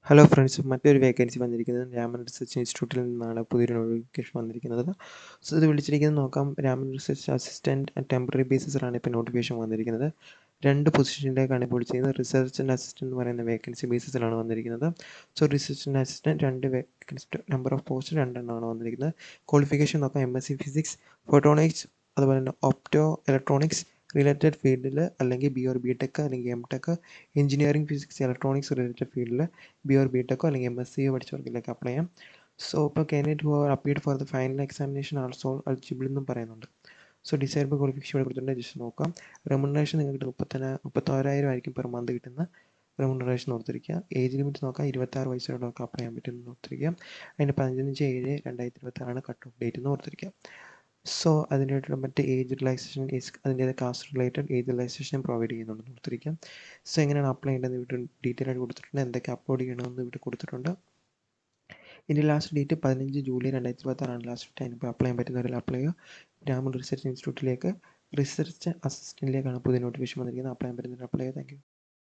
Hello friends, മറ്റൊരു vacancy വന്നിരിക്കുന്നത് Raman research ഇൻസ്റ്റിറ്റ്യൂട്ടിൽ നിന്നാണ് പുതിയൊരു നോട്ടിഫിക്കേഷൻ വന്നിരിക്കുന്നത്. സോ ഇത് വിളിച്ചിരിക്കുന്നത് നോക്കാം. രാമൻ റിസർച്ച് അസിസ്റ്റൻറ്റ് ടെമ്പററി ബേസിസിലാണ് ഇപ്പോൾ നോട്ടിഫിക്കേഷൻ വന്നിരിക്കുന്നത്. 2 പൊസിഷനിലേക്കാണ് ഇപ്പോൾ വിളിച്ചിരിക്കുന്നത്. റിസർച്ച് ആൻഡ് അസിസ്റ്റൻറ്റ് എന്ന് പറയുന്ന വേക്കൻസി ബേസിസിലാണ് വന്നിരിക്കുന്നത്. So research and assistant 2 vacancy, number of post 2 എണ്ണമാണ് വന്നിരിക്കുന്നത്. ക്വാളിഫിക്കേഷൻ നോക്കാം. MSc ഫിസിക്സ്, ഫോട്ടോണിക്സ്, അതുപോലെ തന്നെ ഓപ്റ്റോ ഇലക്ട്രോണിക്സ് റിലേറ്റഡ് ഫീൽഡിൽ അല്ലെങ്കിൽ ബി ഓർ ബി ടെക് അല്ലെങ്കിൽ M tech, engineering physics electronics related ഫീൽഡിൽ ബി ഓർ ബി ടെക്കോ അല്ലെങ്കിൽ MSc പഠിച്ചവർക്കിലേക്ക് അപ്ലൈ ചെയ്യാം. സോ ഇപ്പോൾ candidate who are appeared for the final examination also eligible എന്നും പറയുന്നുണ്ട്. സോ ഡിസൈറബിൾ ക്വാളിഫിക്കേഷൻ ഇവിടെ കൊടുത്തിട്ടുണ്ട്. ജസ്റ്റ് നോക്കാം. റെമുനറേഷൻ നിങ്ങൾക്ക് 31,000 ആയിരിക്കും പെർ മന്ത് കിട്ടുന്ന റെമുനറേഷൻ ഓർത്തിരിക്കുക. ഏജ് ലിമിറ്റ് നോക്കാം. 26 വയസ്സുള്ളവർക്ക് അപ്ലൈ ചെയ്യാൻ പറ്റുമെന്ന് ഓർത്തിരിക്കുക. അതിന് 15/7/2026 കട്ട് ഓഫ് ഡേറ്റ് എന്ന് ഓർത്തിരിക്കുക. സോ അതിനായിട്ടുള്ള മറ്റ് ഏജ് റിലാക്സേഷൻ, അതിൻ്റെ cast related age relaxation provide ചെയ്യുന്നുണ്ടെന്ന് ഓർത്തിരിക്കാം. സോ എങ്ങനെയാണ് അപ്ലൈ ചെയ്യേണ്ടത് ഇവിടെ ഡീറ്റെയിൽ ആയിട്ട് കൊടുത്തിട്ടുണ്ട്. എന്തൊക്കെ അപ്ലോഡ് ചെയ്യണമെന്ന് ഇവിടെ കൊടുത്തിട്ടുണ്ട്. ഇതിൻ്റെ last date 15 July 2026 last time. ഇപ്പോൾ അപ്ലൈ ചെയ്യാൻ പറ്റുന്നവരിൽ അപ്ലൈ ചെയ്യുക. രാമൻ റിസർച്ച് ഇൻസ്റ്റിറ്റ്യൂട്ടിലേക്ക് റിസർച്ച് അസിസ്റ്റൻറ്റിലേക്കാണ് പുതിയ നോട്ടിഫിക്കേഷൻ വന്നിരിക്കുന്നത്. അപ്ലൈ ചെയ്യാൻ പറ്റുന്നവർ അപ്ലൈ ചെയ്യുക. Thank you.